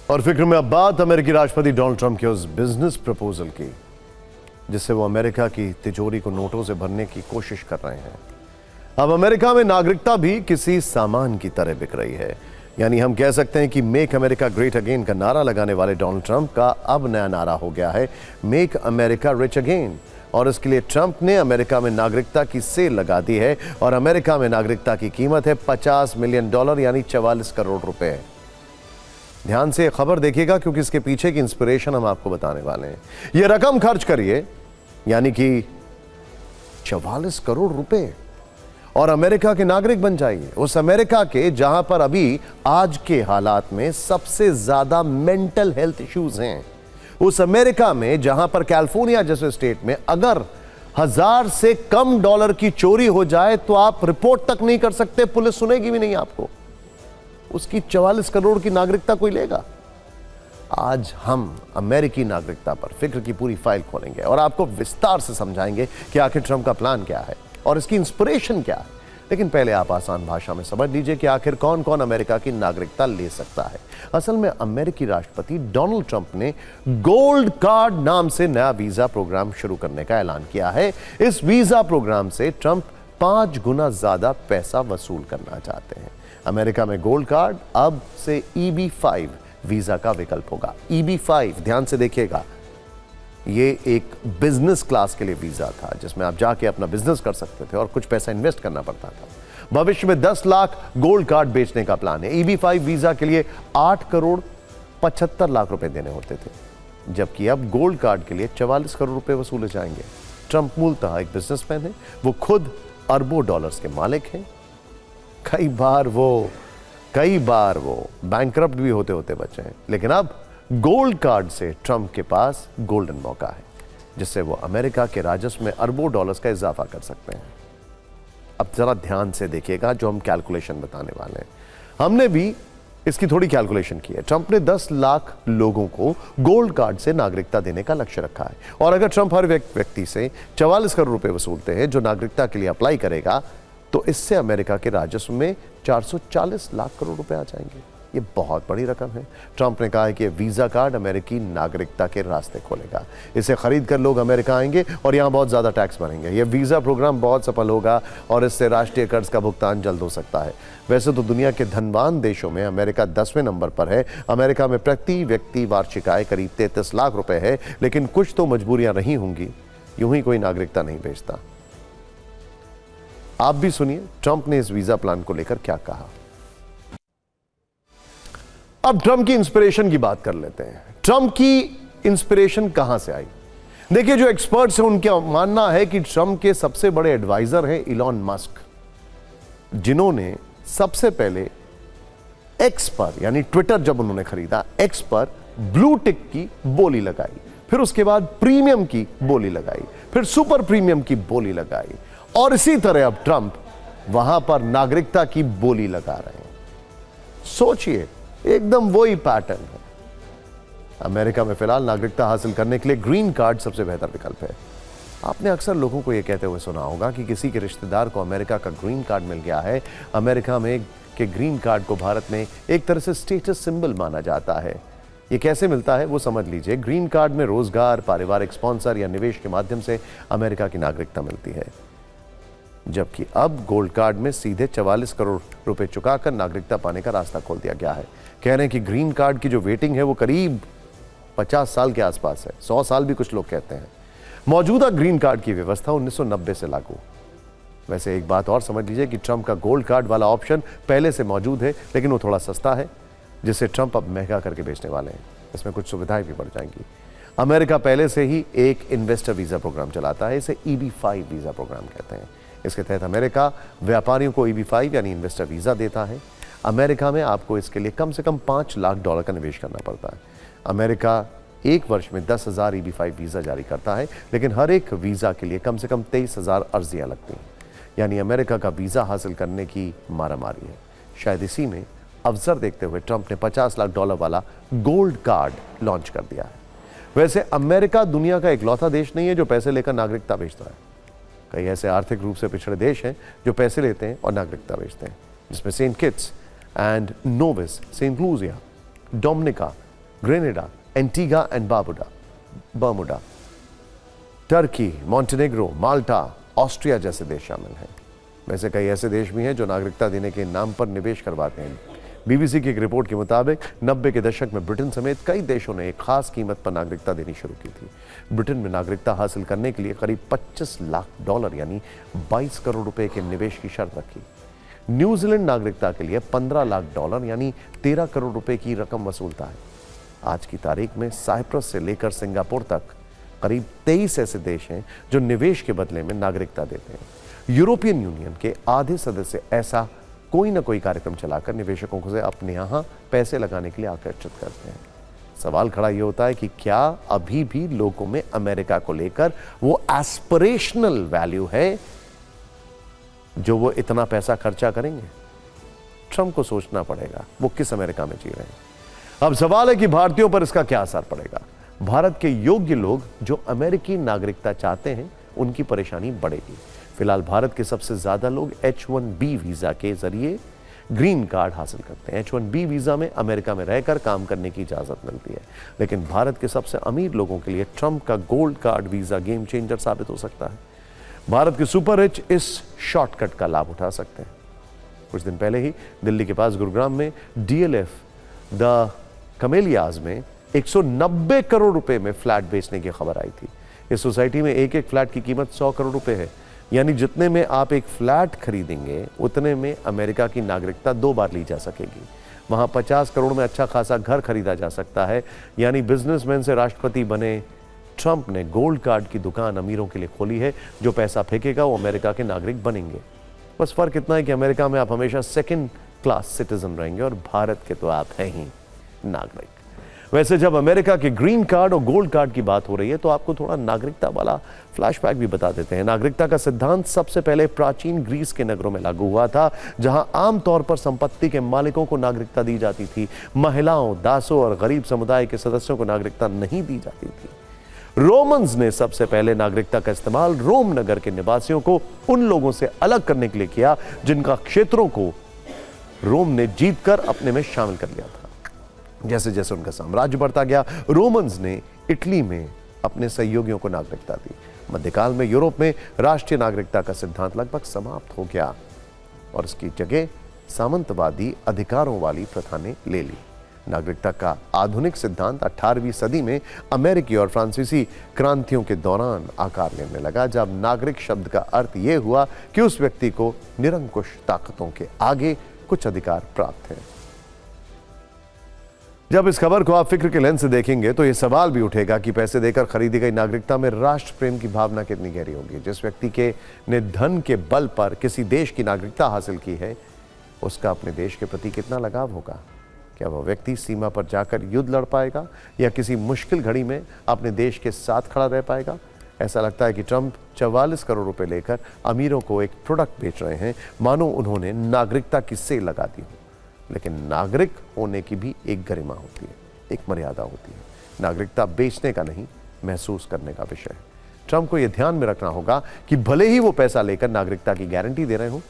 और फिक्र में अब बात अमेरिकी राष्ट्रपति डोनाल्ड ट्रंप के उस बिजनेस प्रपोजल की जिससे वो अमेरिका की तिजोरी को नोटों से भरने की कोशिश कर रहे हैं। अब अमेरिका में नागरिकता भी किसी सामान की तरह बिक रही है। यानी हम कह सकते हैं कि मेक अमेरिका ग्रेट अगेन का नारा लगाने वाले डोनाल्ड ट्रंप का अब नया नारा हो गया है मेक अमेरिका रिच अगेन। और इसके लिए ट्रंप ने अमेरिका में नागरिकता की सेल लगा दी है और अमेरिका में नागरिकता की कीमत है $50 मिलियन यानी 44 करोड़ रुपए। ध्यान से खबर देखिएगा क्योंकि इसके पीछे की इंस्पिरेशन हम आपको बताने वाले हैं। यह रकम खर्च करिए यानी कि 44 करोड़ रुपए और अमेरिका के नागरिक बन जाइए। उस अमेरिका के जहां पर अभी आज के हालात में सबसे ज्यादा मेंटल हेल्थ इश्यूज हैं। उस अमेरिका में जहां पर कैलिफोर्निया जैसे स्टेट में अगर 1000 से कम डॉलर की चोरी हो जाए तो आप रिपोर्ट तक नहीं कर सकते, पुलिस सुनेगी भी नहीं आपको। उसकी 44 करोड़ की नागरिकता कोई लेगा? आज हम अमेरिकी नागरिकता पर फिक्र की पूरी फाइल खोलेंगे और आपको विस्तार से समझाएंगे कि आखिर ट्रंप का प्लान क्या है और इसकी इंस्पिरेशन क्या है। लेकिन पहले आप आसान भाषा में समझ लीजिए कि आखिर कौन कौन अमेरिका की नागरिकता ले सकता है। असल में अमेरिकी राष्ट्रपति डोनाल्ड ट्रंप ने गोल्ड कार्ड नाम से नया वीजा प्रोग्राम शुरू करने का ऐलान किया है। इस वीजा प्रोग्राम से ट्रंप 5 गुना ज्यादा पैसा वसूल करना चाहते हैं। अमेरिका में गोल्ड कार्ड अब से EB-5 वीजा का विकल्प होगा। EB-5 ध्यान से देखिएगा, ये एक बिजनेस क्लास के लिए वीजा था जिसमें आप जाके अपना बिजनेस कर सकते थे और कुछ पैसा इन्वेस्ट करना पड़ता था। भविष्य में 10 लाख गोल्ड कार्ड बेचने का प्लान है। EB-5 वीजा के लिए 8 करोड़ 75 लाख रुपए देने होते थे, जबकि अब गोल्ड कार्ड के लिए 44 करोड़ रुपए वसूले जाएंगे। ट्रंप मूलतः एक बिजनेसमैन है, वो खुद अरबों डॉलर्स के मालिक हैं। कई बार वो बैंकरप्ट भी होते होते बचे हैं, लेकिन अब गोल्ड कार्ड से ट्रंप के पास गोल्डन मौका है जिससे वो अमेरिका के राजस्व में अरबों डॉलर्स का इजाफा कर सकते हैं। अब जरा ध्यान से देखिएगा जो हम कैलकुलेशन बताने वाले हैं। हमने भी इसकी थोड़ी कैलकुलेशन की है। ट्रंप ने 10 लाख लोगों को गोल्ड कार्ड से नागरिकता देने का लक्ष्य रखा है और अगर ट्रंप हर व्यक्ति से 44 करोड़ रुपए वसूलते हैं जो नागरिकता के लिए अप्लाई करेगा तो इससे अमेरिका के राजस्व में 440 लाख करोड़ रुपए आ जाएंगे। ये बहुत बड़ी रकम है। ट्रंप ने कहा है कि यह वीजा कार्ड अमेरिकी नागरिकता के रास्ते खोलेगा। इसे खरीद कर लोग अमेरिका आएंगे और यहां बहुत ज्यादा टैक्स भरेंगे। यह वीजा प्रोग्राम बहुत सफल होगा और इससे राष्ट्रीय कर्ज का भुगतान जल्द हो सकता है। वैसे तो दुनिया के धनवान देशों में अमेरिका 10वें नंबर पर है। अमेरिका में प्रति व्यक्ति वार्षिक आय करीब 33 लाख रुपए है, लेकिन कुछ तो मजबूरियां रही होंगी, यूं ही कोई नागरिकता नहीं भेजता। आप भी सुनिए ट्रंप ने इस वीजा प्लान को लेकर क्या कहा। अब ट्रंप की इंस्पिरेशन की बात कर लेते हैं। ट्रंप की इंस्पिरेशन कहां से आई? देखिए, जो एक्सपर्ट्स हैं उनका मानना है कि ट्रंप के सबसे बड़े एडवाइजर हैं इलॉन मस्क, जिन्होंने सबसे पहले एक्स पर यानी ट्विटर जब उन्होंने खरीदा, एक्स पर ब्लू टिक की बोली लगाई, फिर उसके बाद प्रीमियम की बोली लगाई, फिर सुपर प्रीमियम की बोली लगाई और इसी तरह अब ट्रंप वहां पर नागरिकता की बोली लगा रहे हैं। सोचिए, एकदम वही पैटर्न है। अमेरिका में फिलहाल नागरिकता हासिल करने के लिए ग्रीन कार्ड सबसे बेहतर विकल्प है। आपने अक्सर लोगों को यह कहते हुए सुना होगा कि किसी के रिश्तेदार को अमेरिका का ग्रीन कार्ड मिल गया है। अमेरिका में के ग्रीन कार्ड को भारत में एक तरह से स्टेटस सिंबल माना जाता है। यह कैसे मिलता है वो समझ लीजिए। ग्रीन कार्ड में रोजगार, पारिवारिक स्पॉन्सर या निवेश के माध्यम से अमेरिका की नागरिकता मिलती है, जबकि अब गोल्ड कार्ड में सीधे 44 करोड़ रुपए चुकाकर नागरिकता पाने का रास्ता खोल दिया गया है। कह रहे हैं कि ग्रीन कार्ड की जो वेटिंग है वो करीब 50 साल के आसपास है, 100 साल भी कुछ लोग कहते हैं। मौजूदा ग्रीन कार्ड की व्यवस्था 1990 से लागू। वैसे एक बात और समझ लीजिए कि ट्रंप का गोल्ड कार्ड वाला ऑप्शन पहले से मौजूद है, लेकिन वो थोड़ा सस्ता है, जिसे ट्रंप अब महंगा करके बेचने वाले हैं। इसमें कुछ सुविधाएं भी बढ़ जाएंगी। अमेरिका पहले से ही एक इन्वेस्टर वीजा प्रोग्राम चलाता है, इसे EB-5 वीजा प्रोग्राम कहते हैं। इसके तहत अमेरिका व्यापारियों को EB-5 यानी इन्वेस्टर वीजा देता है। अमेरिका में आपको इसके लिए कम से कम $5 लाख का निवेश करना पड़ता है। अमेरिका एक वर्ष में 10,000 EB-5 वीजा जारी करता है, लेकिन हर एक वीजा के लिए कम से कम 23,000 अर्जियां लगती हैं। यानी अमेरिका का वीजा हासिल करने की मारामारी है। शायद इसी में अवसर देखते हुए ट्रंप ने $50 लाख वाला गोल्ड कार्ड लॉन्च कर दिया है। वैसे अमेरिका दुनिया का इकलौता देश नहीं है जो पैसे लेकर नागरिकता बेचता है। कई ऐसे आर्थिक रूप से पिछड़े देश हैं जो पैसे लेते हैं और नागरिकता बेचते हैं, जिसमें Saint Kitts and Nevis, Saint Lucia, Dominica, Grenada, Antigua and Bermuda, Turkey, Montenegro, Malta, Austria जैसे देश शामिल हैं। वैसे कई ऐसे देश भी हैं जो नागरिकता देने के नाम पर निवेश करवाते हैं। बीबीसी की एक रिपोर्ट के मुताबिक 90 के दशक में ब्रिटेन समेत कई देशों ने एक खास कीमत पर नागरिकता देनी शुरू की थी। ब्रिटेन में नागरिकता हासिल करने के लिए करीब $25 लाख यानी 22 करोड़ रुपए के निवेश की शर्त रखी। न्यूजीलैंड नागरिकता के लिए $15 लाख यानी 13 करोड़ रुपए की रकम वसूलता है। आज की तारीख में साइप्रस से लेकर सिंगापुर तक करीब 23 ऐसे देश हैं जो निवेश के बदले में नागरिकता देते हैं। यूरोपियन यूनियन के आधे सदस्य ऐसा कोई ना कोई कार्यक्रम चलाकर निवेशकों से अपने यहां पैसे लगाने के लिए आकर्षित करते हैं। सवाल खड़ा यह होता है कि क्या अभी भी लोगों में अमेरिका को लेकर वो एस्पिरेशनल वैल्यू है जो वो इतना पैसा खर्चा करेंगे? ट्रंप को सोचना पड़ेगा वो किस अमेरिका में जी रहे हैं। अब सवाल है कि भारतीयों पर इसका क्या असर पड़ेगा। भारत के योग्य लोग जो अमेरिकी नागरिकता चाहते हैं उनकी परेशानी बढ़ेगी। फिलहाल भारत के सबसे ज्यादा लोग H-1B वीजा के जरिए ग्रीन कार्ड हासिल करते हैं। H-1B वीजा में अमेरिका में रहकर काम करने की इजाजत मिलती है, लेकिन भारत के सबसे अमीर लोगों के लिए ट्रंप का gold card visa game changer साबित हो सकता है। भारत के सुपर रिच इस शॉर्टकट का लाभ उठा सकते हैं। कुछ दिन पहले ही दिल्ली के पास गुरुग्राम में DLF द कमेलियाज में 190 करोड़ रुपए में फ्लैट बेचने की खबर आई थी। इस सोसाइटी में एक एक फ्लैट की कीमत 100 करोड़ रुपए है, यानी जितने में आप एक फ्लैट खरीदेंगे उतने में अमेरिका की नागरिकता 2 बार ली जा सकेगी। वहां 50 करोड़ में अच्छा खासा घर खरीदा जा सकता है। यानी बिजनेसमैन से राष्ट्रपति बने ट्रंप ने गोल्ड कार्ड की दुकान अमीरों के लिए खोली है। जो पैसा फेंकेगा वो अमेरिका के नागरिक बनेंगे। बस फर्क इतना है कि अमेरिका में आप हमेशा सेकंड क्लास सिटीजन रहेंगे और भारत के तो आप हैं ही नागरिक। वैसे जब अमेरिका के ग्रीन कार्ड और गोल्ड कार्ड की बात हो रही है तो आपको थोड़ा नागरिकता वाला फ्लैशबैक भी बता देते हैं। नागरिकता का सिद्धांत सबसे पहले प्राचीन ग्रीस के नगरों में लागू हुआ था, जहां आमतौर पर संपत्ति के मालिकों को नागरिकता दी जाती थी। महिलाओं, दासों और गरीब समुदाय के सदस्यों को नागरिकता नहीं दी जाती थी। रोमन्स ने सबसे पहले नागरिकता का इस्तेमाल रोम नगर के निवासियों को उन लोगों से अलग करने के लिए किया जिनका क्षेत्रों को रोम ने जीतकर अपने में शामिल कर लिया था। जैसे जैसे उनका साम्राज्य बढ़ता गया, रोमन्स ने इटली में अपने सहयोगियों को नागरिकता दी। मध्यकाल में यूरोप में राष्ट्रीय नागरिकता का सिद्धांत लगभग समाप्त हो गया और इसकी जगह सामंतवादी अधिकारों वाली प्रथा ने ले ली। नागरिकता का आधुनिक सिद्धांत 18वीं सदी में अमेरिकी और फ्रांसीसी क्रांतियों के दौरान आकार लेने लगा, जब नागरिक शब्द का अर्थ यह हुआ कि उस व्यक्ति को निरंकुश ताकतों के आगे कुछ अधिकार प्राप्त हैं। जब इस खबर को आप फिक्र के लेंस से देखेंगे तो यह सवाल भी उठेगा कि पैसे देकर खरीदी गई नागरिकता में राष्ट्र प्रेम की भावना कितनी गहरी होगी। जिस व्यक्ति के ने धन के बल पर किसी देश की नागरिकता हासिल की है, उसका अपने देश के प्रति कितना लगाव होगा? क्या वह व्यक्ति सीमा पर जाकर युद्ध लड़ पाएगा या किसी मुश्किल घड़ी में अपने देश के साथ खड़ा रह पाएगा? ऐसा लगता है कि ट्रंप 44 करोड़ रुपए लेकर अमीरों को एक प्रोडक्ट बेच रहे हैं, मानो उन्होंने नागरिकता की सेल लगा दी हो। लेकिन नागरिक होने की भी एक गरिमा होती है, एक मर्यादा होती है। नागरिकता बेचने का नहीं, महसूस करने का विषय है। ट्रंप को यह ध्यान में रखना होगा कि भले ही वो पैसा लेकर नागरिकता की गारंटी दे रहे हो,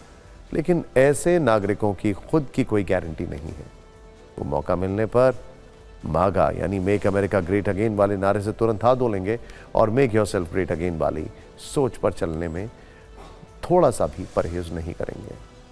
लेकिन ऐसे नागरिकों की खुद की कोई गारंटी नहीं है। वो मौका मिलने पर मागा यानी मेक अमेरिका ग्रेट अगेन वाले नारे से तुरंत हाथ धो लेंगे और मेक योरसेल्फ ग्रेट अगेन वाली सोच पर चलने में थोड़ा सा भी परहेज नहीं करेंगे।